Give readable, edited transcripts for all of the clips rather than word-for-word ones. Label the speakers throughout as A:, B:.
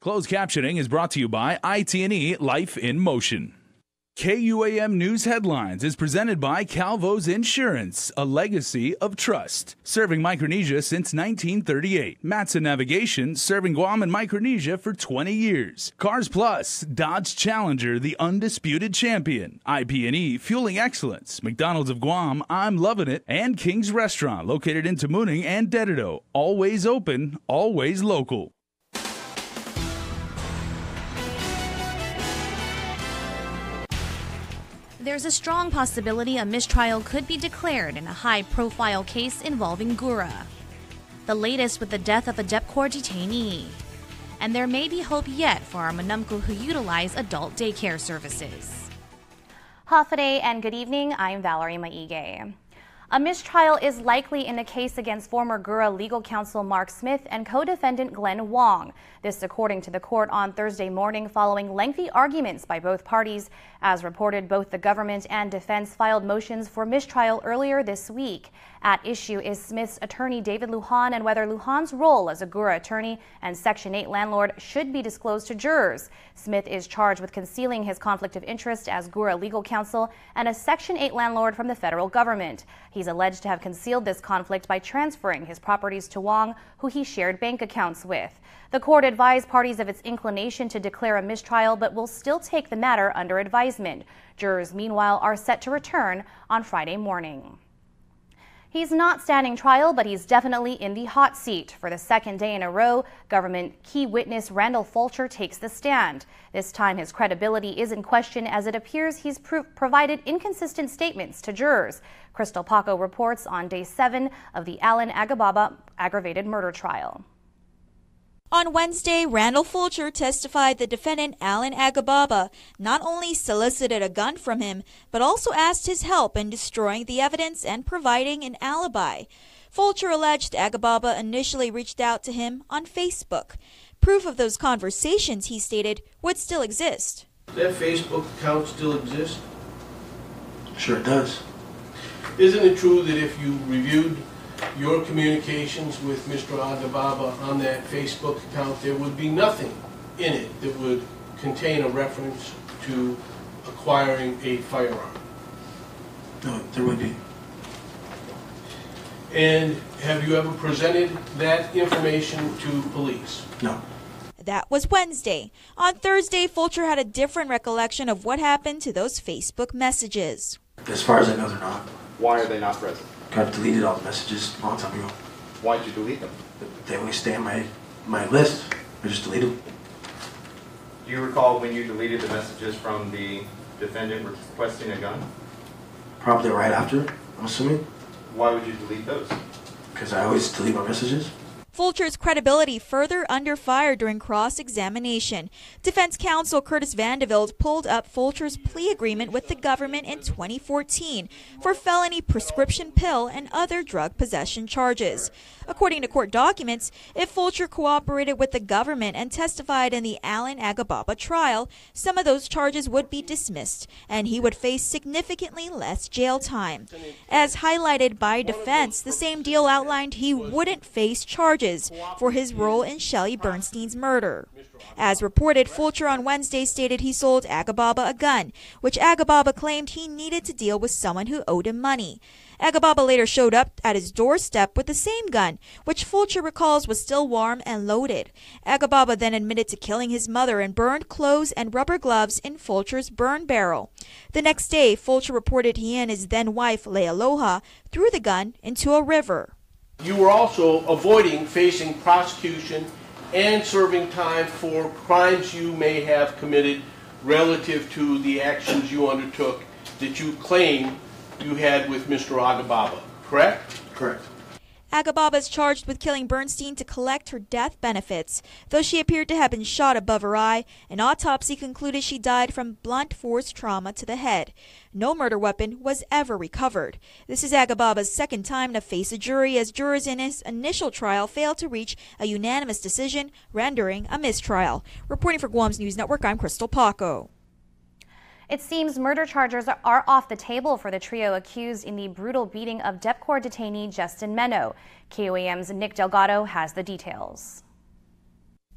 A: Closed captioning is brought to you by Detainee Life in Motion. KUAM News Headlines is presented by Calvo's Insurance, a legacy of trust. Serving Micronesia since 1938. Matson Navigation, serving Guam and Micronesia for 20 years. Cars Plus, Dodge Challenger, the undisputed champion. IP&E, fueling excellence. McDonald's of Guam, I'm loving it. And King's Restaurant, located in Tamuning and Dededo. Always open, always local.
B: There's a strong possibility a mistrial could be declared in a high-profile case involving Gura. The latest with the death of a DepCorps detainee. And there may be hope yet for our Manumku who utilize adult daycare services.
C: Hafaday and good evening, I'm Valerie Maige. A mistrial is likely in a case against former Gura legal counsel Mark Smith and co-defendant Glenn Wong. This according to the court on Thursday morning following lengthy arguments by both parties. As reported, both the government and defense filed motions for mistrial earlier this week. At issue is Smith's attorney David Lujan and whether Lujan's role as a Gura attorney and Section 8 landlord should be disclosed to jurors. Smith is charged with concealing his conflict of interest as Gura legal counsel and a Section 8 landlord from the federal government. He's alleged to have concealed this conflict by transferring his properties to Wong, who he shared bank accounts with. The court advised parties of its inclination to declare a mistrial, but will still take the matter under advisement. Jurors, meanwhile, are set to return on Friday morning. He's not standing trial, but he's definitely in the hot seat. For the second day in a row, government key witness Randall Fulcher takes the stand. This time his credibility is in question as it appears he's provided inconsistent statements to jurors. Crystal Paco reports on day 7 of the Alan Agababa aggravated murder trial.
D: On Wednesday, Randall Fulcher testified the defendant, Alan Agababa, not only solicited a gun from him, but also asked his help in destroying the evidence and providing an alibi. Fulcher alleged Agababa initially reached out to him on Facebook. Proof of those conversations, he stated, would still exist.
E: Does that Facebook account still exist?
F: Sure it does.
E: Isn't it true that if you reviewed your communications with Mr. Agababa on that Facebook account, there would be nothing in it that would contain a reference to acquiring a firearm?
F: No, there would be.
E: And have you ever presented that information to police?
F: No.
D: That was Wednesday. On Thursday, Fulcher had a different recollection of what happened to those Facebook messages.
F: As far as I know, they're not.
G: Why are they not present?
F: I've deleted all the messages a long time ago.
G: Why'd you delete them?
F: They only stay on my list. I just delete them.
G: Do you recall when you deleted the messages from the defendant requesting a gun?
F: Probably right after, I'm assuming.
G: Why would you delete those?
F: Because I always delete my messages.
D: Fulcher's credibility further under fire during cross-examination. Defense counsel Curtis Vandeveld pulled up Fulcher's plea agreement with the government in 2014 for felony prescription pill and other drug possession charges. According to court documents, if Fulcher cooperated with the government and testified in the Alan Agababa trial, some of those charges would be dismissed and he would face significantly less jail time. As highlighted by defense, the same deal outlined he wouldn't face charges for his role in Shelley Bernstein's murder. As reported, Fulcher on Wednesday stated he sold Agababa a gun, which Agababa claimed he needed to deal with someone who owed him money. Agababa later showed up at his doorstep with the same gun, which Fulcher recalls was still warm and loaded. Agababa then admitted to killing his mother and burned clothes and rubber gloves in Fulcher's burn barrel. The next day, Fulcher reported he and his then-wife, Lealoha, threw the gun into a river.
E: You were also avoiding facing prosecution and serving time for crimes you may have committed relative to the actions you undertook that you claim you had with Mr. Agababa, correct?
F: Correct.
D: Agababa is charged with killing Bernstein to collect her death benefits. Though she appeared to have been shot above her eye, an autopsy concluded she died from blunt force trauma to the head. No murder weapon was ever recovered. This is Agababa's second time to face a jury, as jurors in his initial trial failed to reach a unanimous decision, rendering a mistrial. Reporting for Guam's News Network, I'm Crystal Paco.
C: It seems murder charges are off the table for the trio accused in the brutal beating of DepCorps detainee Justin Meno. KUAM's Nick Delgado has the details.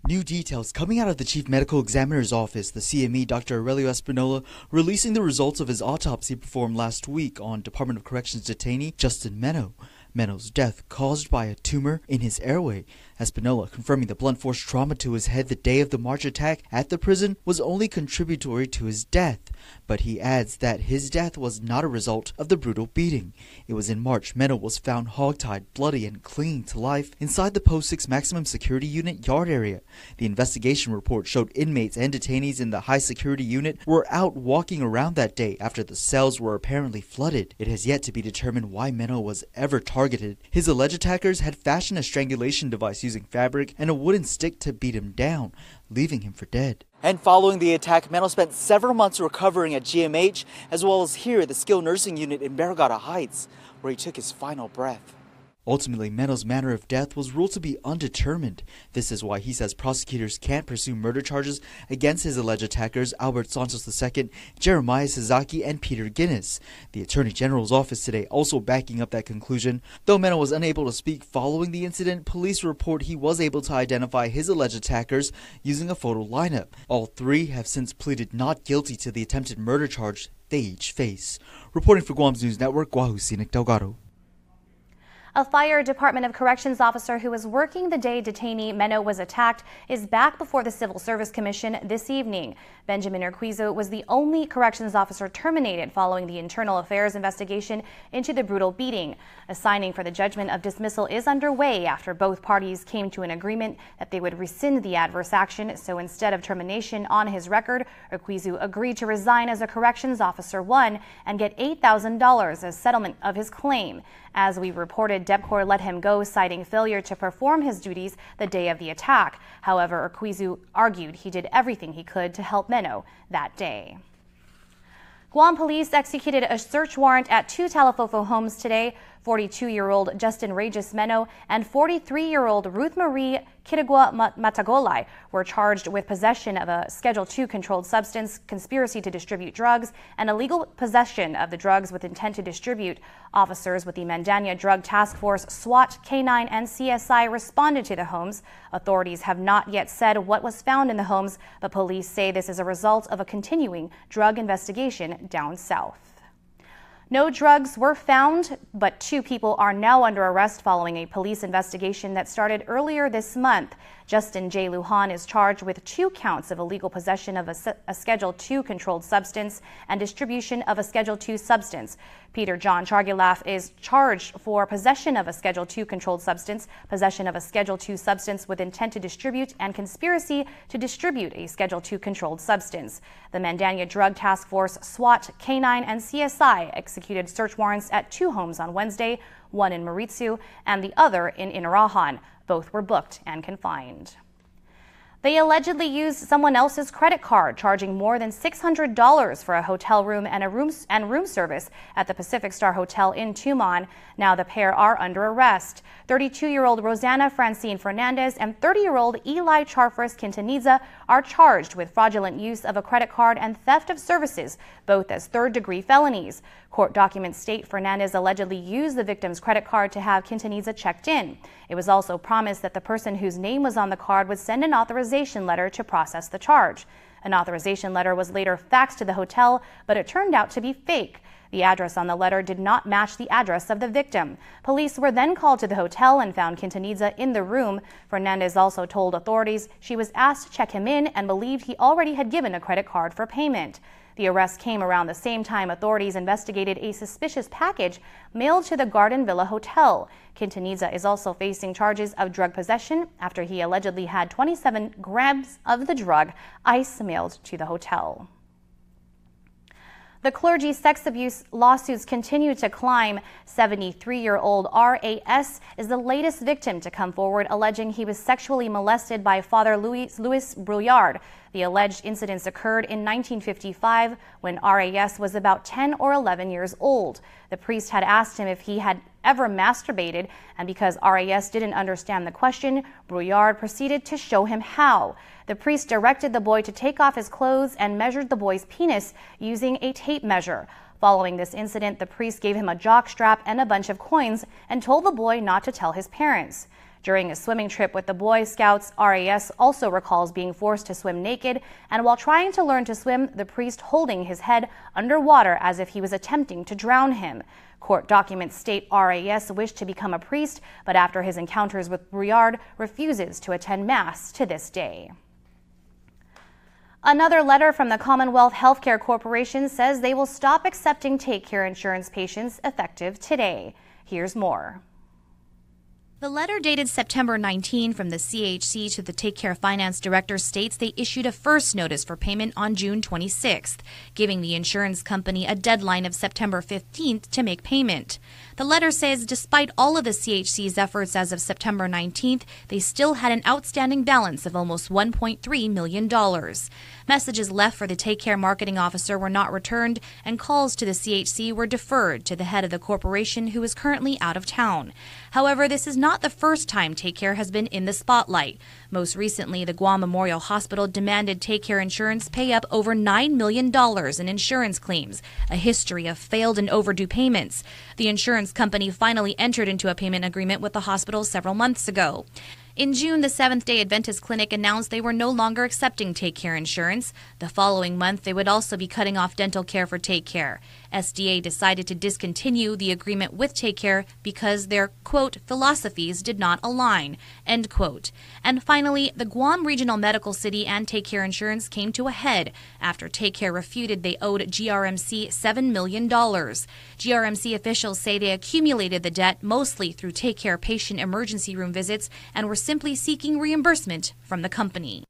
H: New details coming out of the Chief Medical Examiner's Office, the CME, Dr. Aurelio Espinola, releasing the results of his autopsy performed last week on Department of Corrections detainee Justin Meno. Meno's death caused by a tumor in his airway. Espinola confirming the blunt force trauma to his head the day of the March attack at the prison was only contributory to his death, but he adds that his death was not a result of the brutal beating. It was in March Meno was found hogtied, bloody, and clinging to life inside the Post 6 Maximum Security Unit yard area. The investigation report showed inmates and detainees in the high security unit were out walking around that day after the cells were apparently flooded. It has yet to be determined why Meno was ever targeted. His alleged attackers had fashioned a strangulation device using fabric and a wooden stick to beat him down, leaving him for dead. And following the attack, Meno spent several months recovering at GMH, as well as here at the skilled nursing unit in Barragata Heights, where he took his final breath. Ultimately, Meno's manner of death was ruled to be undetermined. This is why he says prosecutors can't pursue murder charges against his alleged attackers Albert Santos II, Jeremiah Sasaki, and Peter Guinness. The Attorney General's office today also backing up that conclusion. Though Meno was unable to speak following the incident, police report he was able to identify his alleged attackers using a photo lineup. All three have since pleaded not guilty to the attempted murder charge they each face. Reporting for Guam's News Network, Guahu Scenic Delgado.
C: A fire Department of Corrections officer who was working the day detainee Meno was attacked is back before the Civil Service Commission this evening. Benjamin Urquizo was the only corrections officer terminated following the internal affairs investigation into the brutal beating. A signing for the judgment of dismissal is underway after both parties came to an agreement that they would rescind the adverse action. So instead of termination on his record, Urquizo agreed to resign as a corrections officer 1 and get $8,000 as settlement of his claim. As we reported, DEPCOR let him go, citing failure to perform his duties the day of the attack. However, Urquizo argued he did everything he could to help Meno that day. Guam police executed a search warrant at 2 Talafofo homes today. 42-year-old Justin Regis Meno and 43-year-old Ruth Marie Kirigua Matagolai were charged with possession of a Schedule II controlled substance, conspiracy to distribute drugs, and illegal possession of the drugs with intent to distribute. Officers with the Mandania Drug Task Force, SWAT, K9, and CSI responded to the homes. Authorities have not yet said what was found in the homes, but police say this is a result of a continuing drug investigation down south. No drugs were found, but 2 people are now under arrest following a police investigation that started earlier this month. Justin J. Lujan is charged with 2 counts of illegal possession of a Schedule II controlled substance and distribution of a Schedule II substance. Peter John Chargilaf is charged for possession of a Schedule II controlled substance, possession of a Schedule II substance with intent to distribute, and conspiracy to distribute a Schedule II controlled substance. The Mandania Drug Task Force, SWAT, K9, and CSI executed search warrants at 2 homes on Wednesday, one in Mauricio and the other in Inarajan. Both were booked and confined. They allegedly used someone else's credit card, charging more than $600 for a hotel room and room service at the Pacific Star Hotel in Tumon. Now the pair are under arrest. 32-year-old Rosanna Francine Fernandez and 30-year-old Eli Charfris Quintanilla are charged with fraudulent use of a credit card and theft of services, both as third-degree felonies. Court documents state Fernandez allegedly used the victim's credit card to have Quintanilla checked in. It was also promised that the person whose name was on the card would send an authorization letter to process the charge. An authorization letter was later faxed to the hotel, but it turned out to be fake. The address on the letter did not match the address of the victim. Police were then called to the hotel and found Quintanilla in the room. Fernandez also told authorities she was asked to check him in and believed he already had given a credit card for payment. The arrest came around the same time authorities investigated a suspicious package mailed to the Garden Villa Hotel. Quintanilla is also facing charges of drug possession after he allegedly had 27 grams of the drug ice mailed to the hotel. The clergy sex abuse lawsuits continue to climb. 73-year-old RAS is the latest victim to come forward, alleging he was sexually molested by Father Louis Brouillard. The alleged incidents occurred in 1955 when RAS was about 10 or 11 years old. The priest had asked him if he had ever masturbated, and because RAS didn't understand the question, Brouillard proceeded to show him how. The priest directed the boy to take off his clothes and measured the boy's penis using a tape measure. Following this incident, the priest gave him a jockstrap and a bunch of coins and told the boy not to tell his parents. During a swimming trip with the Boy Scouts, RAS also recalls being forced to swim naked, and while trying to learn to swim, the priest holding his head underwater as if he was attempting to drown him. Court documents state RAS wished to become a priest, but after his encounters with Briard, refuses to attend Mass to this day. Another letter from the Commonwealth Healthcare Corporation says they will stop accepting Take Care insurance patients effective today. Here's more.
B: The letter dated September 19 from the CHC to the Take Care Finance Director states they issued a first notice for payment on June 26th, giving the insurance company a deadline of September 15th to make payment. The letter says despite all of the CHC's efforts as of September 19th, they still had an outstanding balance of almost $1.3 million. Messages left for the Take Care marketing officer were not returned, and calls to the CHC were deferred to the head of the corporation, who is currently out of town. However, this is not the first time Take Care has been in the spotlight. Most recently, the Guam Memorial Hospital demanded Take Care Insurance pay up over $9 million in insurance claims, a history of failed and overdue payments. The insurance company finally entered into a payment agreement with the hospital several months ago. In June, the Seventh-day Adventist Clinic announced they were no longer accepting Take Care insurance. The following month, they would also be cutting off dental care for Take Care. SDA decided to discontinue the agreement with Take Care because their, quote, philosophies did not align, end quote. And finally, the Guam Regional Medical City and Take Care Insurance came to a head after Take Care refuted they owed GRMC $7 million. GRMC officials say they accumulated the debt mostly through Take Care patient emergency room visits and were simply seeking reimbursement from the company.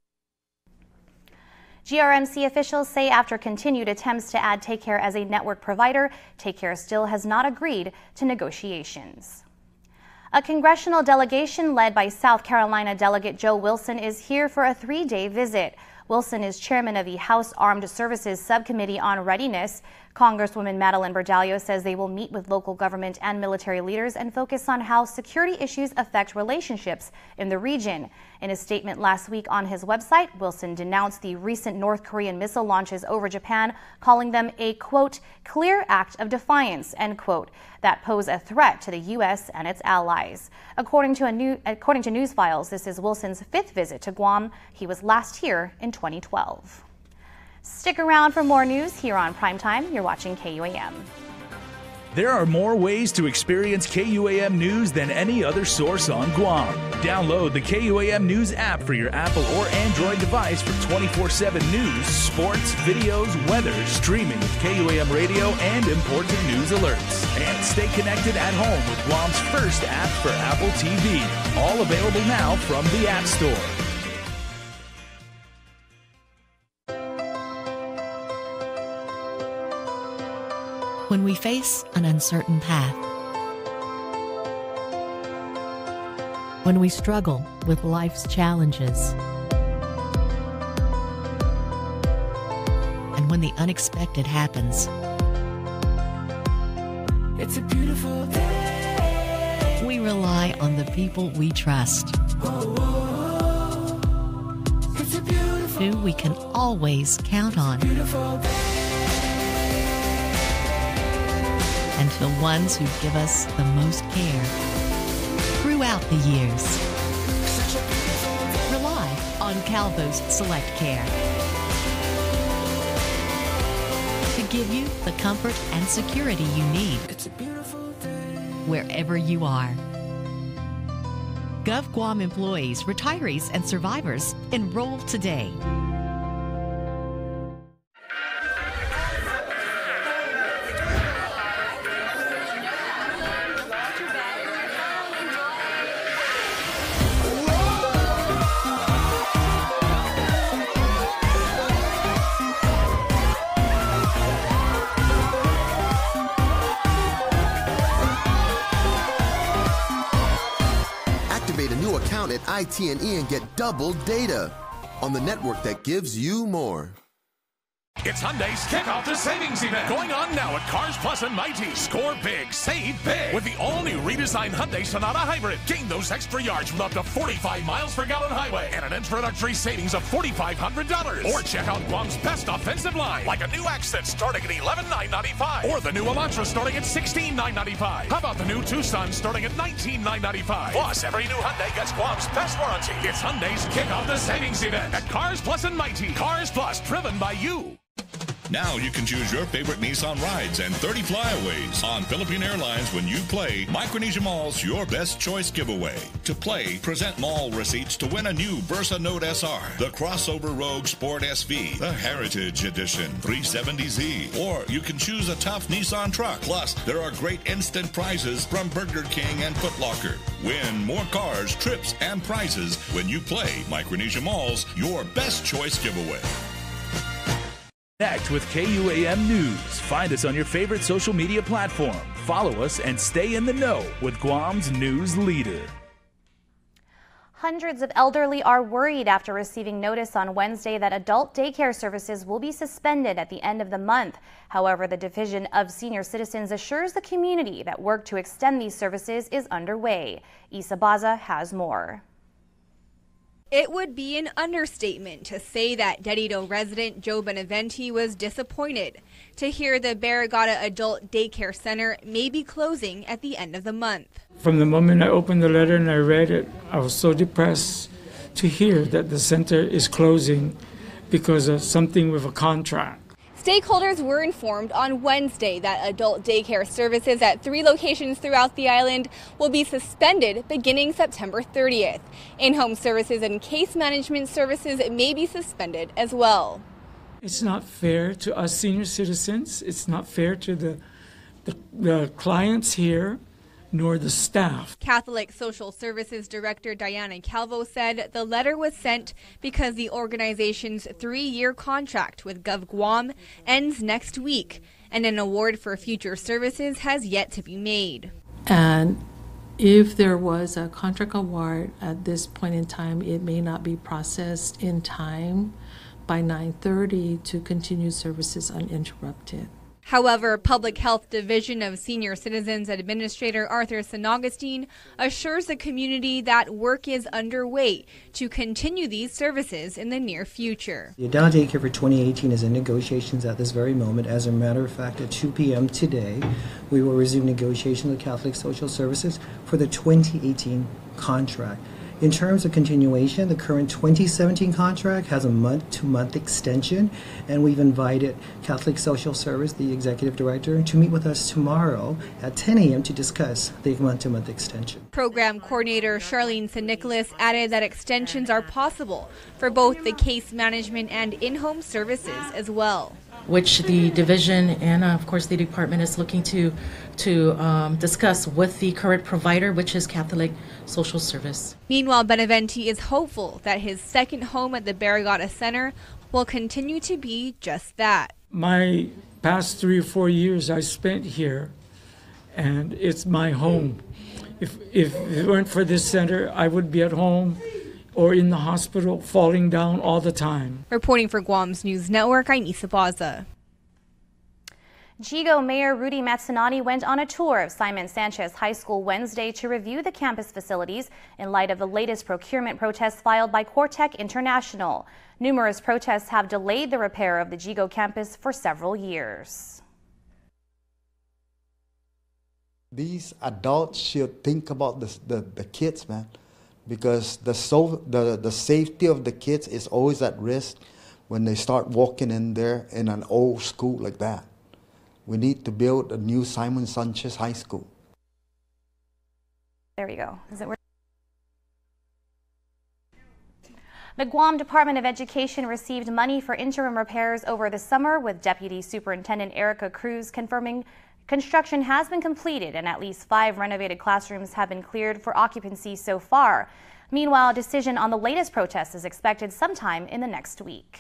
C: GRMC officials say after continued attempts to add Take Care as a network provider, Take Care still has not agreed to negotiations. A congressional delegation led by South Carolina Delegate Joe Wilson is here for a 3-day visit. Wilson is chairman of the House Armed Services Subcommittee on Readiness. Congresswoman Madeline Berdallo says they will meet with local government and military leaders and focus on how security issues affect relationships in the region. In a statement last week on his website, Wilson denounced the recent North Korean missile launches over Japan, calling them a, quote, clear act of defiance, end quote, that pose a threat to the U.S. and its allies. According to news files, this is Wilson's 5th visit to Guam. He was last here in 2012. Stick around for more news here on Primetime. You're watching KUAM.
A: There are more ways to experience KUAM News than any other source on Guam. Download the KUAM News app for your Apple or Android device for 24/7 news, sports, videos, weather, streaming with KUAM radio, and important news alerts. And stay connected at home with Guam's first app for Apple TV. All available now from the App Store.
I: When we face an uncertain path, when we struggle with life's challenges, and when the unexpected happens, it's a beautiful day. We rely on the people we trust, it's a beautiful, who we can always count on. And to the ones who give us the most care throughout the years. Rely on Calvo's Select Care to give you the comfort and security you need wherever you are. Gov Guam employees, retirees, and survivors, enroll today.
J: At Detainee and get double data on the network that gives you more. It's Hyundai's Kick Off the Savings event going on now at Cars Plus and Mighty. Score big, save big with the all-new redesigned Hyundai Sonata Hybrid. Gain those extra yards with up to 45 miles per gallon highway and an introductory savings of $4,500. Or check out Guam's best offensive line, like a new Accent starting at $11,995 or the new Elantra starting at $16,995. How about the new Tucson starting at $19,995? Plus, every new Hyundai gets Guam's best warranty. It's Hyundai's Kick Off the Savings event at Cars Plus and Mighty. Cars Plus, driven by you.
K: Now you can choose your favorite Nissan rides and 30 flyaways on Philippine Airlines when you play Micronesia Mall's Your Best Choice giveaway. To play, present mall receipts to win a new Versa Note SR, the Crossover Rogue Sport SV, the Heritage Edition 370Z, or you can choose a tough Nissan truck. Plus, there are great instant prizes from Burger King and Foot Locker. Win more cars, trips, and prizes when you play Micronesia Mall's Your Best Choice giveaway.
A: Connect with KUAM News. Find us on your favorite social media platform. Follow us and stay in the know with Guam's news leader.
C: Hundreds of elderly are worried after receiving notice on Wednesday that adult daycare services will be suspended at the end of the month. However, the Division of Senior Citizens assures the community that work to extend these services is underway. Isa Baza has more.
L: It would be an understatement to say that Detainee resident Joe Beneventi was disappointed to hear the Barrigada Adult Daycare Center may be closing at the end of the month.
M: From the moment I opened the letter and I read it, I was so depressed to hear that the center is closing because of something with a contract.
L: Stakeholders were informed on Wednesday that adult daycare services at 3 locations throughout the island will be suspended beginning September 30th. In-home services and case management services may be suspended as well.
M: It's not fair to us senior citizens. It's not fair to the clients here, nor the staff.
L: Catholic Social Services Director Diana Calvo said the letter was sent because the organization's 3-year contract with GovGuam ends next week, and an award for future services has yet to be made.
N: And if there was a contract award at this point in time, it may not be processed in time by 9:30 to continue services uninterrupted.
L: However, Public Health Division of Senior Citizens Administrator Arthur San Augustine assures the community that work is underway to continue these services in the near future.
O: The adult daycare for 2018 is in negotiations at this very moment. As a matter of fact, at 2 p.m. today, we will resume negotiations with Catholic Social Services for the 2018 contract. In terms of continuation, the current 2017 contract has a month-to-month extension, and we've invited Catholic Social Service, the executive director, to meet with us tomorrow at 10 a.m. to discuss the month-to-month extension.
L: Program coordinator Charlene St. Nicholas added that extensions are possible for both the case management and in-home services as well,
N: which the division and of course the department is looking to discuss with the current provider, which is Catholic Social Service.
L: Meanwhile, Beneventi is hopeful that his second home at the Barrigada Center will continue to be just that.
M: My past 3 or 4 years I spent here, and it's my home. If it weren't for this center, I would be at home or in the hospital falling down all the time.
L: Reporting for Guam's News Network, I'm Isa Baza.
C: Chico Mayor Rudy Matsunati went on a tour of Simon Sanchez High School Wednesday to review the campus facilities in light of the latest procurement protests filed by Cortec International. Numerous protests have delayed the repair of the Chico campus for several years.
P: These adults should think about the kids, man, because the safety of the kids is always at risk when they start walking in there in an old school like that. We need to build a new Simon Sanchez High School.
C: There we go. The Guam Department of Education received money for interim repairs over the summer, with Deputy Superintendent Erica Cruz confirming construction has been completed and at least 5 renovated classrooms have been cleared for occupancy so far. Meanwhile, a decision on the latest protest is expected sometime in the next week.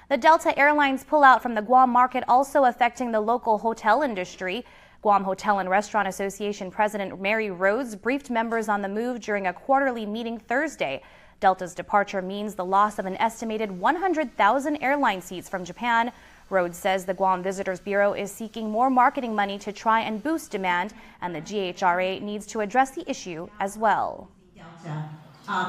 C: The Delta Airlines pullout from the Guam market also affecting the local hotel industry. Guam Hotel and Restaurant Association President Mary Rhodes briefed members on the move during a quarterly meeting Thursday. Delta's departure means the loss of an estimated 100,000 airline seats from Japan. Rhodes says the Guam Visitors Bureau is seeking more marketing money to try and boost demand, and the GHRA needs to address the issue as well.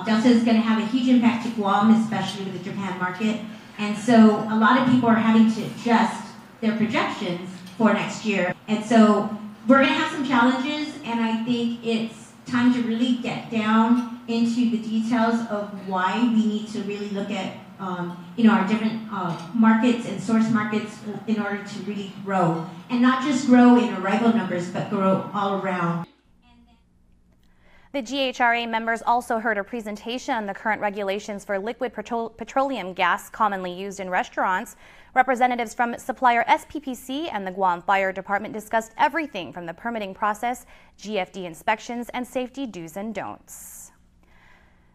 Q: Delta is going to have a huge impact to Guam, especially with the Japan market. And so a lot of people are having to adjust their projections for next year. And so we're going to have some challenges, and I think it's time to really get down into the details of why we need to really look at our different markets and source markets in order to really grow. And not just grow in arrival numbers, but grow all around.
C: The GHRA members also heard a presentation on the current regulations for liquid petroleum gas commonly used in restaurants. Representatives from supplier SPPC and the Guam Fire Department discussed everything from the permitting process, GFD inspections, and safety do's and don'ts.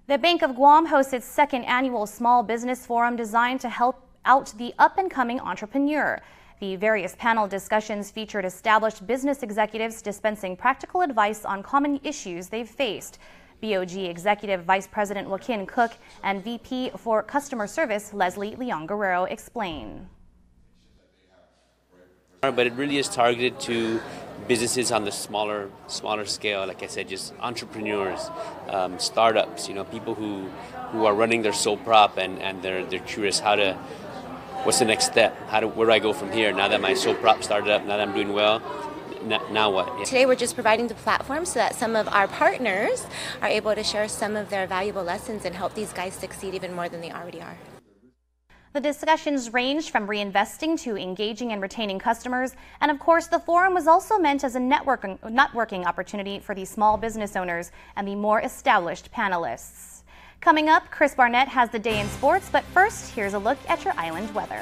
C: The Bank of Guam hosts its second annual Small Business Forum designed to help out the up-and-coming entrepreneur. The various panel discussions featured established business executives dispensing practical advice on common issues they've faced. BOG Executive Vice President Joaquin Cook and VP for Customer Service Leslie Leon Guerrero explain.
R: But it really is targeted to businesses on the smaller scale. Like I said, just entrepreneurs, startups. People who are running their sole prop and they're curious what's the next step? Where do I go from here? Now that my sole prop started up, now that I'm doing well, now what? Yeah.
S: Today we're just providing the platform so that some of our partners are able to share some of their valuable lessons and help these guys succeed even more than they already are.
C: The discussions ranged from reinvesting to engaging and retaining customers. And of course, the forum was also meant as a networking opportunity for the small business owners and the more established panelists. Coming up, Chris Barnett has the day in sports, but first, here's a look at your island weather.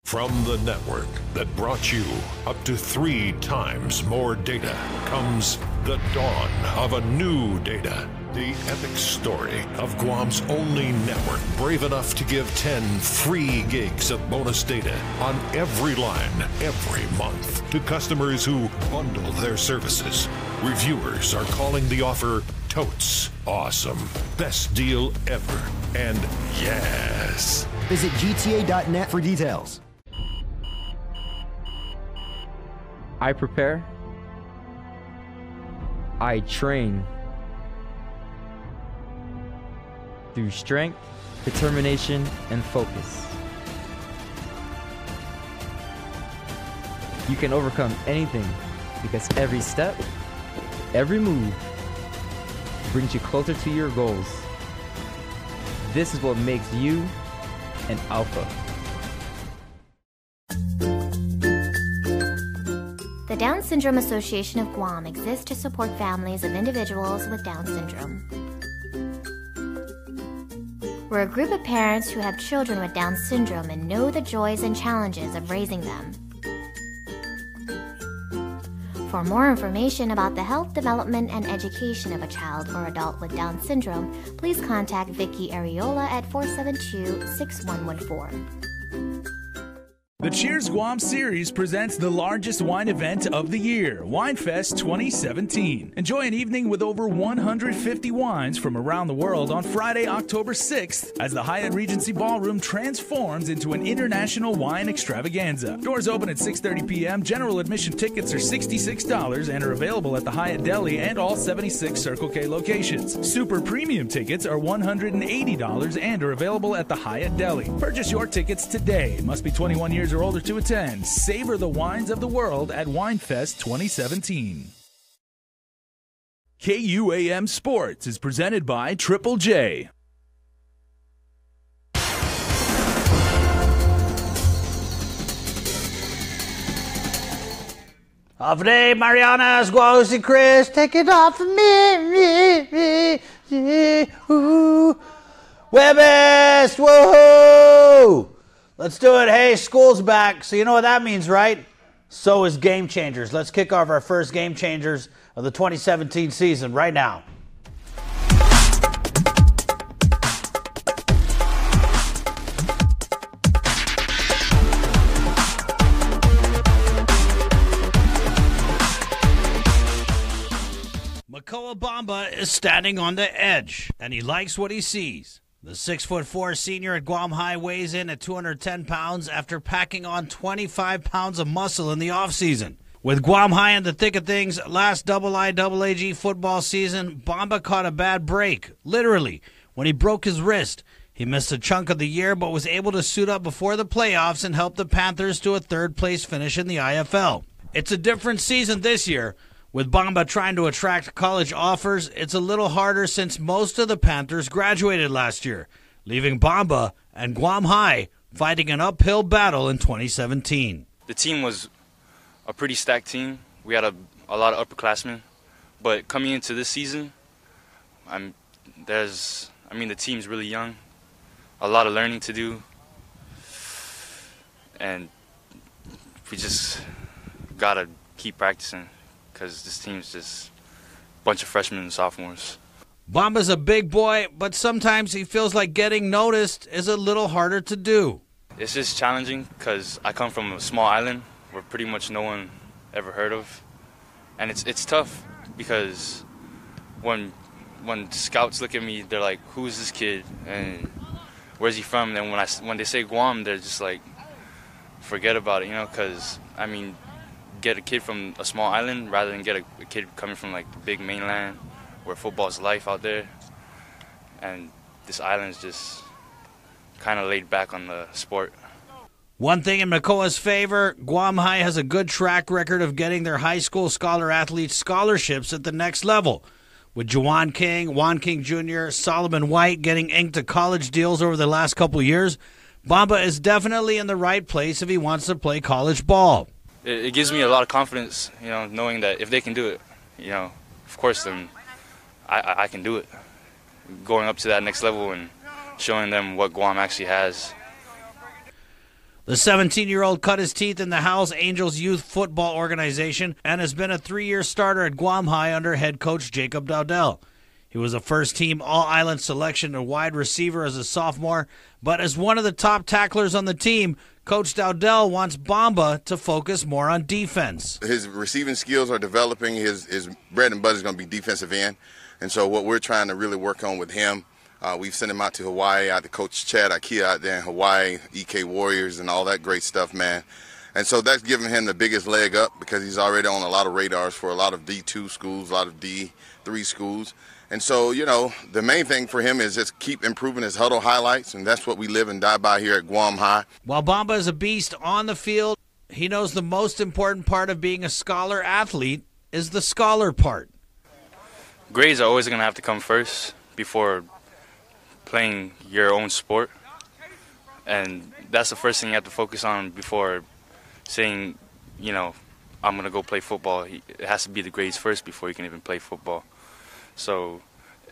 J: From the network that brought you up to 3 times more data comes the dawn of a new data. The epic story of Guam's only network brave enough to give 10 free gigs of bonus data on every line every month to customers who bundle their services. Reviewers are calling the offer totes awesome. Best deal ever. And yes.
T: Visit gta.net for details.
U: I prepare, I train through strength, determination, and focus. You can overcome anything because every step, every move brings you closer to your goals. This is what makes you an alpha.
V: The Down Syndrome Association of Guam exists to support families of individuals with Down syndrome. We're a group of parents who have children with Down syndrome and know the joys and challenges of raising them. For more information about the health, development, and education of a child or adult with Down syndrome, please contact Vicky Areola at 472-6114.
A: The Cheers Guam Series presents the largest wine event of the year, WineFest 2017. Enjoy an evening with over 150 wines from around the world on Friday, October 6th, as the Hyatt Regency Ballroom transforms into an international wine extravaganza. Doors open at 6:30 p.m. General admission tickets are $66 and are available at the Hyatt Deli and all 76 Circle K locations. Super premium tickets are $180 and are available at the Hyatt Deli. Purchase your tickets today. Must be 21 years or older to attend. Savor the wines of the world at WineFest 2017. KUAM Sports is presented by Triple J.
E: Off today, Mariana, Squaws, and Chris. Take it off of me. Ooh. Webest, woohoo! Let's do it. Hey, school's back, so you know what that means, right? So is Game Changers. Let's kick off our first Game Changers of the 2017 season right now. Makoa Bamba is standing on the edge, and he likes what he sees. The 6'4" senior at Guam High weighs in at 210 pounds after packing on 25 pounds of muscle in the offseason. With Guam High in the thick of things, last IIAG football season, Bamba caught a bad break, literally, when he broke his wrist. He missed a chunk of the year, but was able to suit up before the playoffs and help the Panthers to a third-place finish in the IFL. It's a different season this year. With Bamba trying to attract college offers, it's a little harder since most of the Panthers graduated last year, leaving Bamba and Guam High fighting an uphill battle in 2017.
G: The team was a pretty stacked team. We had a lot of upperclassmen, but coming into this season, the team's really young, a lot of learning to do, and we just gotta keep practicing, because this team's just a bunch of freshmen and sophomores.
E: Bamba's a big boy, but sometimes he feels like getting noticed is a little harder to do.
G: It's just challenging because I come from a small island where pretty much no one ever heard of. And it's tough because when scouts look at me, they're like, who is this kid and where's he from? And when they say Guam, they're just like, forget about it, because, get a kid from a small island rather than get a kid coming from like the big mainland where football's life out there, and this island's just kind of laid back on the sport.
E: One thing in Makoa's favor, Guam High has a good track record of getting their high school scholar athletes scholarships at the next level. With Juwan King, Juan King Jr., Solomon White getting inked to college deals over the last couple years, Bamba is definitely in the right place if he wants to play college ball.
G: It gives me a lot of confidence, knowing that if they can do it, of course, then I can do it. Going up to that next level and showing them what Guam actually has.
E: The 17-year-old cut his teeth in the Howells Angels youth football organization and has been a 3-year starter at Guam High under head coach Jacob Dowdell. He was a first-team All-Island selection and wide receiver as a sophomore, but as one of the top tacklers on the team, Coach Dowdell wants Bamba to focus more on defense.
W: His receiving skills are developing. His bread and butter is going to be defensive end. And so what we're trying to really work on with him, we've sent him out to Hawaii, out to Coach Chad Ikea out there in Hawaii, EK Warriors and all that great stuff, man. And so that's giving him the biggest leg up because he's already on a lot of radars for a lot of D2 schools, a lot of D3 schools. And so, the main thing for him is just keep improving his huddle highlights, and that's what we live and die by here at Guam High.
E: While Bamba is a beast on the field, he knows the most important part of being a scholar athlete is the scholar part.
G: Grades are always going to have to come first before playing your own sport. And that's the first thing you have to focus on before saying, I'm going to go play football. It has to be the grades first before you can even play football. So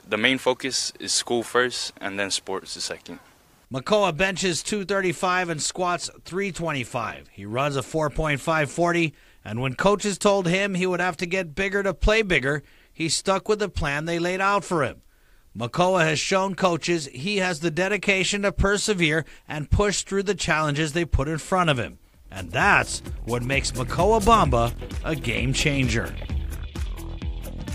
G: the main focus is school first, and then sports the second.
E: Makoa benches 235 and squats 325. He runs a 4.540, and when coaches told him he would have to get bigger to play bigger, he stuck with the plan they laid out for him. Makoa has shown coaches he has the dedication to persevere and push through the challenges they put in front of him. And that's what makes Makoa Bamba a game changer.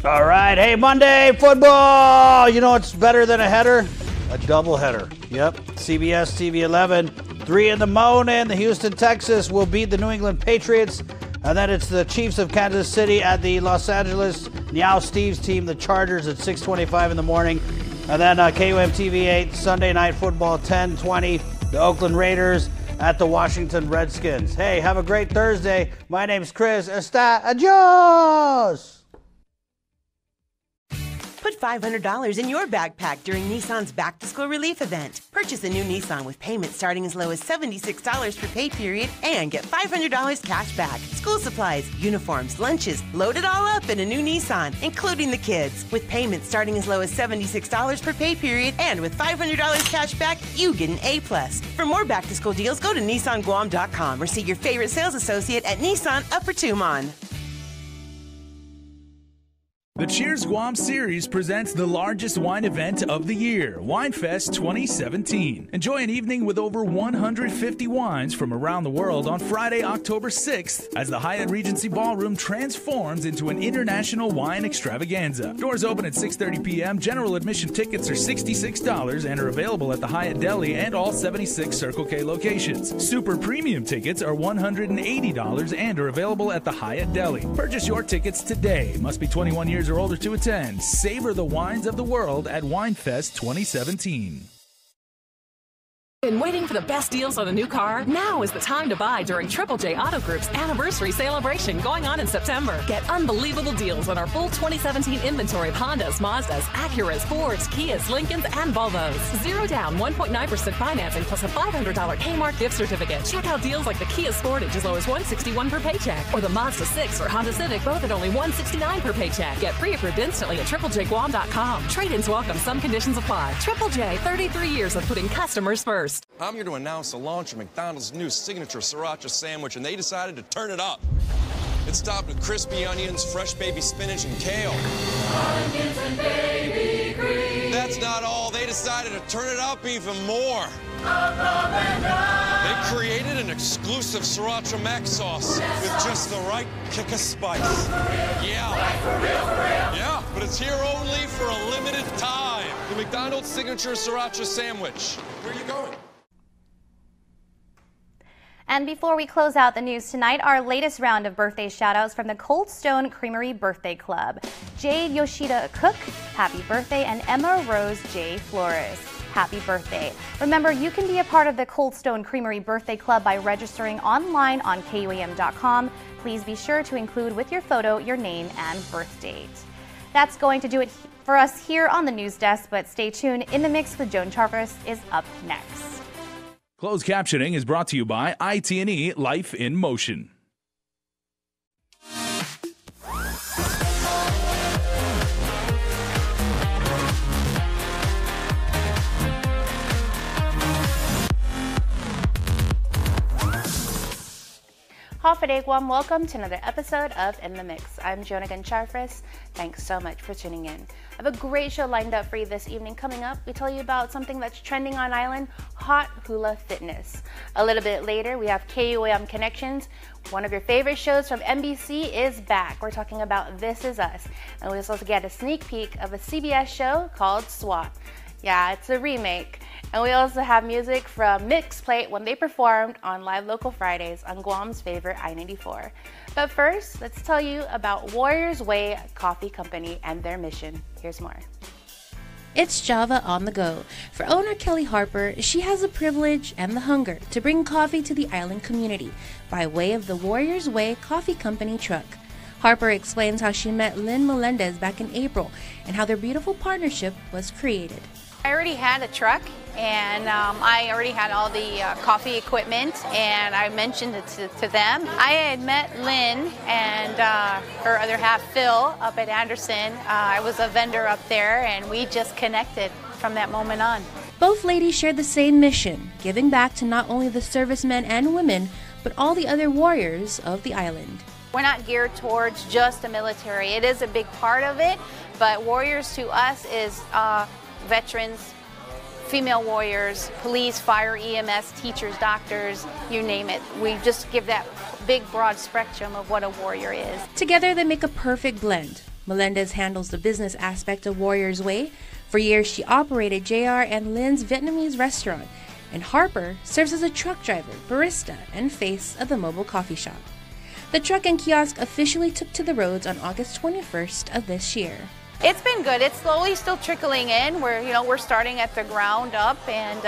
E: All right, hey, Monday football. You know what's better than a header? A double header. Yep, CBS TV 11, 3 in the morning. The Houston Texans will beat the New England Patriots. And then it's the Chiefs of Kansas City at the Los Angeles Meow Steve's team, the Chargers, at 6:25 in the morning. And then KUAM TV 8, Sunday Night Football, 10:20. The Oakland Raiders at the Washington Redskins. Hey, have a great Thursday. My name's Chris. Adios!
D: Put $500 in your backpack during Nissan's Back to School Relief event. Purchase a new Nissan with payments starting as low as $76 per pay period and get $500 cash back. School supplies, uniforms, lunches, load it all up in a new Nissan, including the kids. With payments starting as low as $76 per pay period and with $500 cash back, you get an A+. For more back to school deals, go to NissanGuam.com or see your favorite sales associate at Nissan Upper Tumon.
A: The Cheers Guam Series presents the largest wine event of the year, WineFest 2017. Enjoy an evening with over 150 wines from around the world on Friday, October 6th, as the Hyatt Regency Ballroom transforms into an international wine extravaganza. Doors open at 6:30 p.m. General admission tickets are $66 and are available at the Hyatt Deli and all 76 Circle K locations. Super premium tickets are $180 and are available at the Hyatt Deli. Purchase your tickets today. Must be 21 years or older to attend. Savor the wines of the world at WineFest 2017.
F: Been waiting for the best deals on a new car? Now is the time to buy during Triple J Auto Group's anniversary celebration going on in September. Get unbelievable deals on our full 2017 inventory of Hondas, Mazdas, Acuras, Fords, Kias, Lincolns, and Volvos. 0 down, 1.9% financing plus a $500 Kmart gift certificate. Check out deals like the Kia Sportage as low as $161 per paycheck, or the Mazda 6 or Honda Civic both at only $169 per paycheck. Get pre-approved instantly at TripleJGuam.com. Trade-ins welcome. Some conditions apply. Triple J, 33 years of putting customers first.
H: I'm here to announce the launch of McDonald's new signature sriracha sandwich, and they decided to turn it up. It's topped with crispy onions, fresh baby spinach, and kale. Onions and baby cream. That's not all. They decided to turn it up even more. They created an exclusive sriracha mac sauce with just the right kick of spice. Yeah, but it's here only for a limited time. The McDonald's signature sriracha sandwich. Where are you going?
C: And before we close out the news tonight, our latest round of birthday shout-outs from the Cold Stone Creamery Birthday Club. Jade Yoshida Cook, happy birthday, and Emma Rose J. Flores, happy birthday. Remember, you can be a part of the Cold Stone Creamery Birthday Club by registering online on KUAM.com. Please be sure to include with your photo your name and birth date. That's going to do it for us here on the news desk, but stay tuned. In the Mix with Joan Charfus is up next.
A: Closed captioning is brought to you by Detainee Life in Motion.
C: Hawfade Guam, welcome to another episode of In the Mix. I'm Jonah Charfris. Thanks so much for tuning in. I have a great show lined up for you this evening. Coming up, we tell you about something that's trending on island, hot hula fitness. A little bit later, we have KUAM Connections. One of your favorite shows from NBC is back. We're talking about This Is Us. And we also get a sneak peek of a CBS show called SWAT. Yeah, it's a remake. And we also have music from Mix Plate when they performed on Live Local Fridays on Guam's favorite I-94. But first, let's tell you about Warriors Way Coffee Company and their mission. Here's more.
B: It's Java on the go. For owner Kelly Harper, she has the privilege and the hunger to bring coffee to the island community by way of the Warriors Way Coffee Company truck. Harper explains how she met Lynn Melendez back in April and how their beautiful partnership was created.
X: I already had a truck, and I already had all the coffee equipment, and I mentioned it to them. I had met Lynn and her other half, Phil, up at Anderson. I was a vendor up there, and we just connected from that moment on.
B: Both ladies shared the same mission, giving back to not only the servicemen and women, but all the other warriors of the island.
X: We're not geared towards just the military. It is a big part of it, but warriors to us is veterans, female warriors, police, fire, EMS, teachers, doctors, you name it. We just give that big, broad spectrum of what a warrior is.
B: Together, they make a perfect blend. Melendez handles the business aspect of Warriors Way. For years, she operated JR and Lynn's Vietnamese restaurant, and Harper serves as a truck driver, barista, and face of the mobile coffee shop. The truck and kiosk officially took to the roads on August 21st of this year.
X: It's been good. It's slowly still trickling in. We're starting at the ground up, and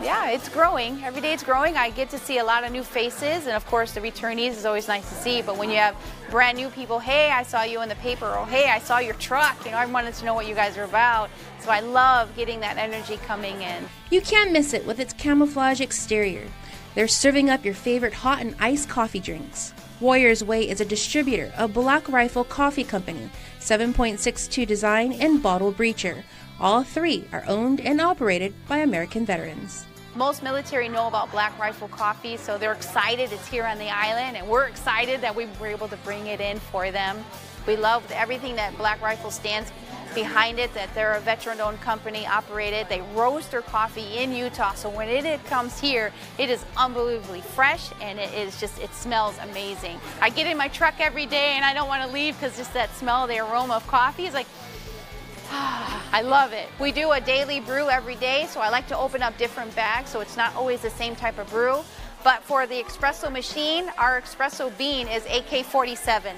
X: yeah, it's growing. Every day it's growing. I get to see a lot of new faces, and of course the returnees is always nice to see. But when you have brand new people, hey, I saw you in the paper, or hey, I saw your truck. I wanted to know what you guys are about. So I love getting that energy coming in.
B: You can't miss it with its camouflage exterior. They're serving up your favorite hot and iced coffee drinks. Warriors Way is a distributor of Black Rifle Coffee Company, 7.62 design, and Bottle Breacher. All three are owned and operated by American veterans.
X: Most military know about Black Rifle Coffee, so they're excited it's here on the island, and we're excited that we were able to bring it in for them. We love everything that Black Rifle stands behind it, that they're a veteran-owned company, operated. They roast their coffee in Utah, so when it comes here, it is unbelievably fresh, and it smells amazing. I get in my truck every day, and I don't want to leave because just that smell, the aroma of coffee is like, I love it. We do a daily brew every day, so I like to open up different bags, so it's not always the same type of brew. But for the espresso machine, our espresso bean is AK-47.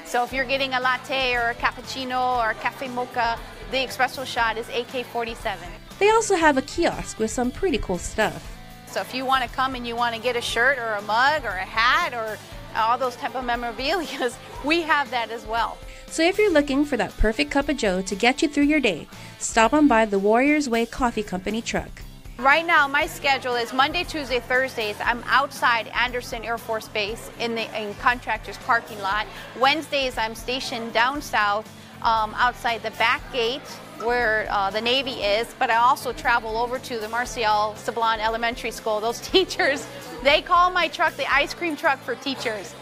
X: So if you're getting a latte or a cappuccino or a cafe mocha, the espresso shot is AK-47.
B: They also have a kiosk with some pretty cool stuff.
X: So if you want to come and you want to get a shirt or a mug or a hat or all those type of memorabilia, we have that as well.
B: So if you're looking for that perfect cup of joe to get you through your day, stop on by the Warriors Way Coffee Company truck.
X: Right now, my schedule is Monday, Tuesday, Thursdays. I'm outside Anderson Air Force Base in contractor's parking lot. Wednesdays, I'm stationed down south outside the back gate where the Navy is, but I also travel over to the Mistrial Sablon Elementary School. Those teachers, they call my truck the ice cream truck for teachers.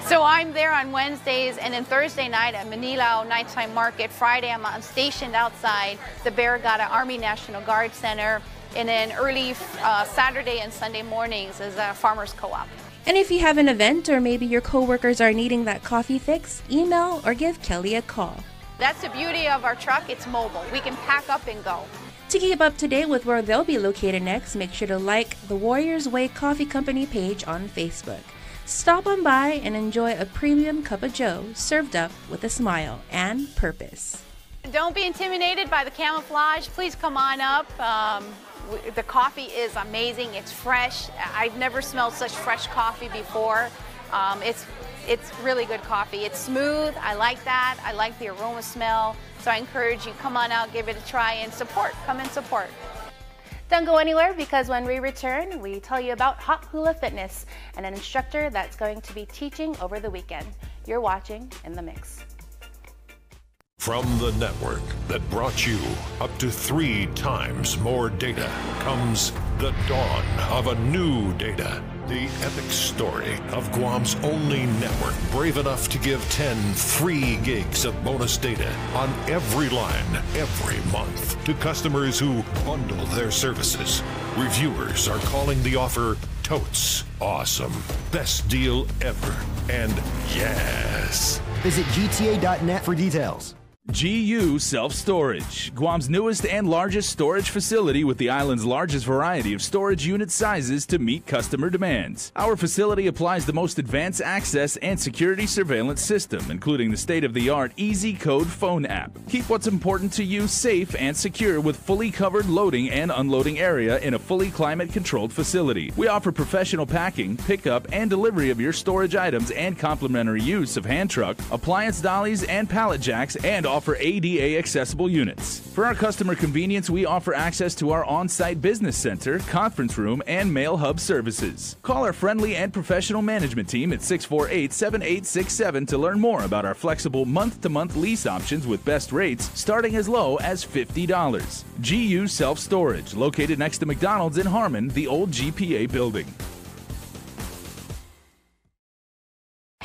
X: So I'm there on Wednesdays, and then Thursday night at Manila Nighttime Market. Friday I'm stationed outside the Barragata Army National Guard Center, and then early Saturday and Sunday mornings is a farmers co-op.
B: And if you have an event or maybe your coworkers are needing that coffee fix, email or give Kelly a call.
X: That's the beauty of our truck. It's mobile. We can pack up and go.
B: To keep up to date with where they'll be located next, make sure to like the Warriors Way Coffee Company page on Facebook. Stop on by and enjoy a premium cup of joe served up with a smile and purpose.
X: Don't be intimidated by the camouflage. Please come on up. The coffee is amazing. It's fresh. I've never smelled such fresh coffee before. It's really good coffee. It's smooth. I like that. I like the aroma smell. So I encourage you, come on out, give it a try, and support. Come and support. Don't go anywhere, because when we return, we tell you about Hot Hula Fitness and an instructor that's going to be teaching over the weekend. You're watching In the Mix.
J: From the network that brought you up to 3 times more data comes the dawn of a new data. The epic story of Guam's only network brave enough to give 10 free gigs of bonus data on every line every month to customers who bundle their services. Reviewers are calling the offer totes awesome. Best deal ever. And yes.
T: Visit GTA.net for details.
A: GU Self-Storage, Guam's newest and largest storage facility with the island's largest variety of storage unit sizes to meet customer demands. Our facility applies the most advanced access and security surveillance system, including the state-of-the-art Easy Code phone app. Keep what's important to you safe and secure with fully covered loading and unloading area in a fully climate-controlled facility. We offer professional packing, pickup, and delivery of your storage items and complimentary use of hand truck, appliance dollies, and pallet jacks, and offer ADA accessible units. For our customer convenience, we offer access to our on-site business center, conference room, and mail hub services. Call our friendly and professional management team at 648-7867 to learn more about our flexible month-to-month lease options with best rates starting as low as $50. GU Self-Storage, located next to McDonald's in Harmon, the old GPA building.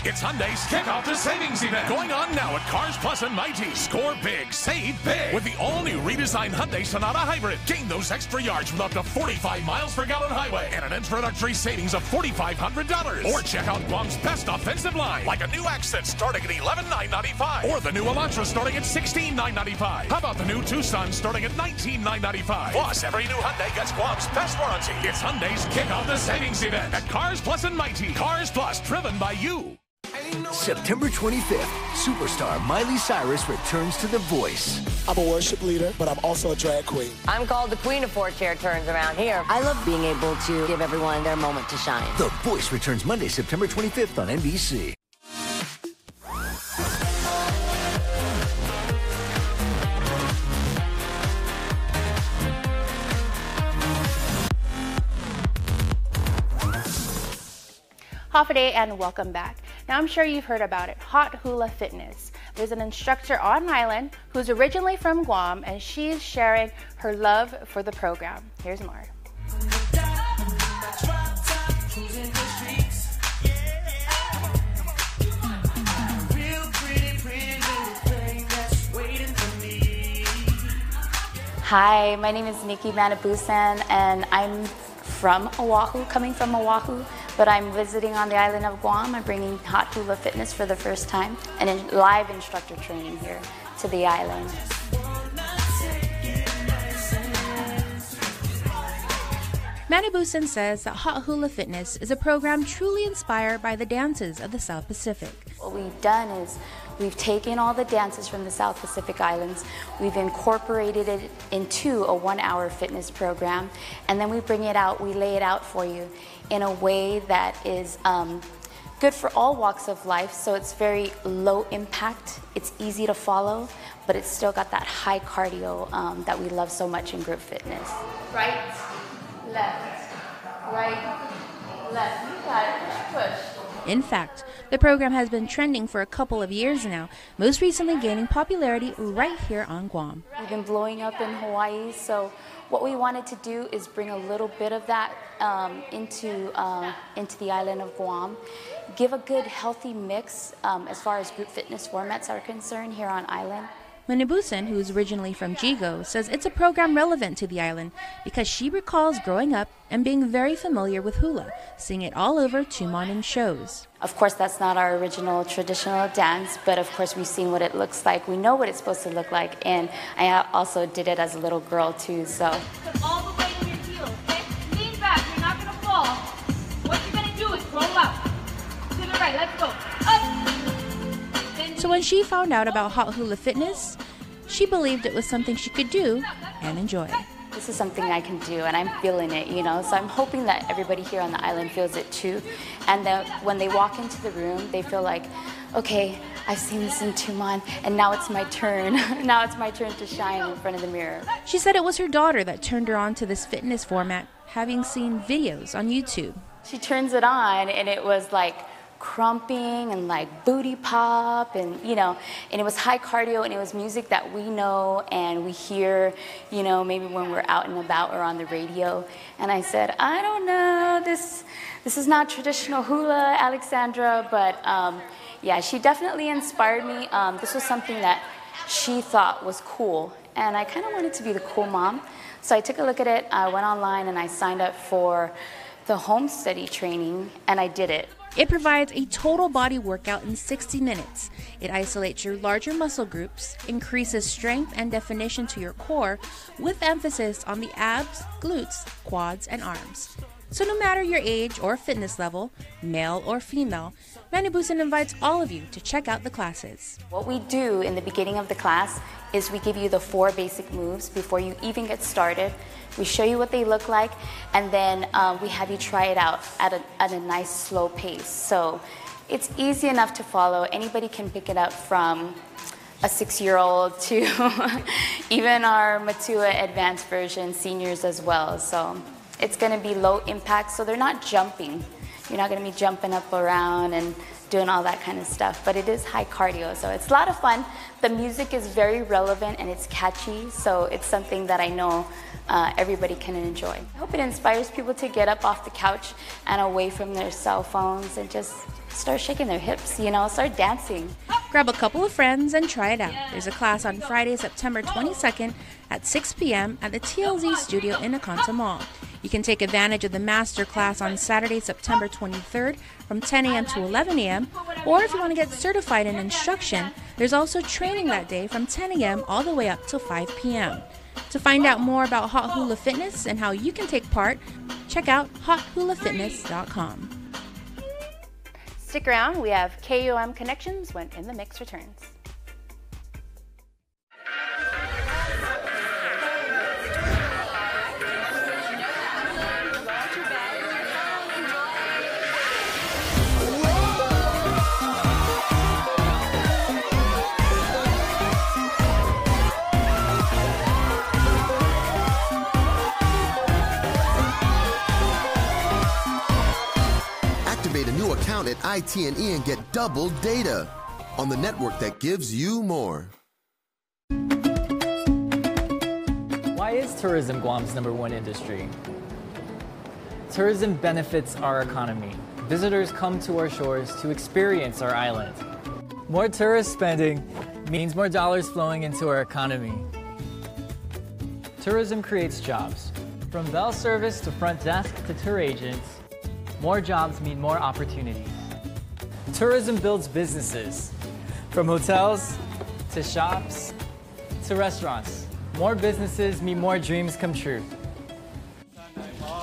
J: It's Hyundai's Kick Off the Savings event going on now at Cars Plus and Mighty. Score big, save big with the all-new redesigned Hyundai Sonata Hybrid. Gain those extra yards with up to 45 miles per gallon highway and an introductory savings of $4,500. Or check out Guam's best offensive line, like a new Accent starting at $11,995, or the new Elantra starting at $16,995. How about the new Tucson starting at $19,995? Plus, every new Hyundai gets Guam's best warranty. It's Hyundai's Kick Off the Savings event at Cars Plus and Mighty. Cars Plus, driven by you.
T: September 25th, superstar Miley Cyrus returns to The Voice.
I: I'm a worship leader, but I'm also a drag queen.
K: I'm called the queen of four-chair turns around here. I love being able to give everyone their moment to shine.
T: The Voice returns Monday, September 25th on NBC.
N: Hafaday and welcome back. Now I'm sure you've heard about it, Hot Hula Fitness. There's an instructor on island who's originally from Guam, and she's sharing her love for the program. Here's more.
O: Hi, my name is Nikki Manabusan, and I'm from Oahu, coming from Oahu, but I'm visiting on the island of Guam. I'm bringing Hot Hula Fitness for the first time and live instructor training here to the island.
B: Manabusan says that Hot Hula Fitness is a program truly inspired by the dances of the South Pacific.
O: What we've done is we've taken all the dances from the South Pacific Islands, we've incorporated it into a 1-hour fitness program, and then we bring it out, we lay it out for you in a way that is good for all walks of life, so it's very low impact, it's easy to follow, but it's still got that high cardio that we love so much in group fitness.
N: Right, left, right, left. You got it. Push.
B: In fact, the program has been trending for a couple of years now, most recently gaining popularity right here on Guam.
O: We've been blowing up in Hawaii, so what we wanted to do is bring a little bit of that into the island of Guam, give a good healthy mix as far as group fitness formats are concerned here on island.
B: Manabusan, who is originally from Jigo, says it's a program relevant to the island because she recalls growing up and being very familiar with hula, seeing it all over Tumon in shows.
O: Of course, that's not our original traditional dance, but of course we've seen what it looks like. We know what it's supposed to look like, and I also did it as a little girl too, so.
N: All the way to your heels, okay? Lean back, you're not gonna fall. What you're gonna do is roll up. To the right, let's go. Up.
B: So when she found out about Hot Hula Fitness, she believed it was something she could do and enjoy.
O: This is something I can do, and I'm feeling it, you know, so I'm hoping that everybody here on the island feels it too, and that when they walk into the room, they feel like, okay, I've seen this in Tumon, and now it's my turn. Now it's my turn to shine in front of the mirror.
B: She said it was her daughter that turned her on to this fitness format, having seen videos on YouTube.
O: She turns it on, and it was like crumping and like booty pop, and you know, and it was high cardio, and it was music that we know and we hear, you know, maybe when we're out and about or on the radio. And I said, I don't know, this is not traditional hula, Alexandra, but yeah, she definitely inspired me. This was something that she thought was cool, and I kind of wanted to be the cool mom. So I took a look at it, I went online and I signed up for the home study training, and I did it.
B: It provides a total body workout in 60 minutes. It isolates your larger muscle groups, increases strength and definition to your core, with emphasis on the abs, glutes, quads, and arms. So no matter your age or fitness level, male or female, Manabusan invites all of you to check out the classes.
O: What we do in the beginning of the class is we give you the 4 basic moves before you even get started. We show you what they look like, and then we have you try it out at a nice slow pace. So it's easy enough to follow. Anybody can pick it up, from a 6-year-old to even our Matua advanced version, seniors as well. So it's going to be low impact, so they're not jumping. You're not going to be jumping up around and doing all that kind of stuff, but it is high cardio, so it's a lot of fun. The music is very relevant and it's catchy, so it's something that I know everybody can enjoy. I hope it inspires people to get up off the couch and away from their cell phones and just start shaking their hips, you know, start dancing.
B: Grab a couple of friends and try it out. There's a class on Friday, September 22nd at 6 p.m. at the TLZ studio in Akanta Mall. You can take advantage of the master class on Saturday, September 23rd from 10 a.m. to 11 a.m. Or if you want to get certified in instruction, there's also training that day from 10 a.m. all the way up till 5 p.m. To find out more about Hot Hula Fitness and how you can take part, check out hothulafitness.com.
N: Stick around, we have KUAM Connections when In the Mix returns.
L: Activate a new account at ITNE and get double data on the network that gives you more.
U: Why is tourism Guam's #1 industry? Tourism benefits our economy. Visitors come to our shores to experience our island. More tourist spending means more dollars flowing into our economy. Tourism creates jobs. From bell service to front desk to tour agents, more jobs mean more opportunities. Tourism builds businesses. From hotels to shops to restaurants, more businesses mean more dreams come true.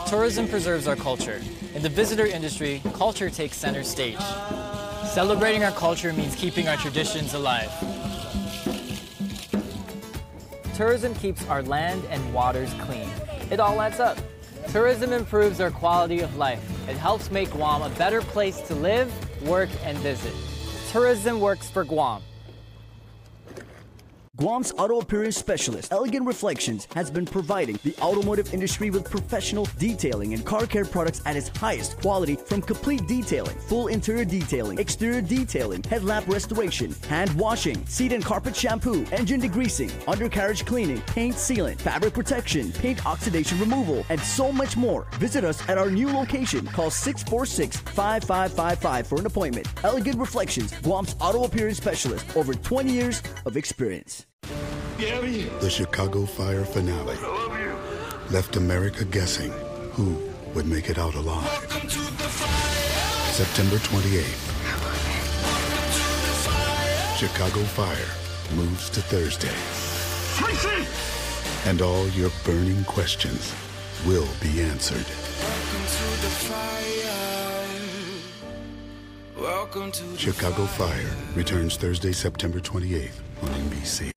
U: Tourism preserves our culture. In the visitor industry, culture takes center stage. Celebrating our culture means keeping our traditions alive. Tourism keeps our land and waters clean. It all adds up. Tourism improves our quality of life. It helps make Guam a better place to live, work, and visit. Tourism works for Guam.
M: Guam's auto appearance specialist, Elegant Reflections, has been providing the automotive industry with professional detailing and car care products at its highest quality, from complete detailing, full interior detailing, exterior detailing, headlamp restoration, hand washing, seat and carpet shampoo, engine degreasing, undercarriage cleaning, paint sealant, fabric protection, paint oxidation removal, and so much more. Visit us at our new location. Call 646-5555 for an appointment. Elegant Reflections, Guam's auto appearance specialist, over 20 years of experience.
P: The Chicago fire finale left America guessing who would make it out alive. September 28th. Chicago Fire moves to Thursday. Tracy! And all your burning questions will be answered. Chicago Fire returns Thursday, September 28th on NBC.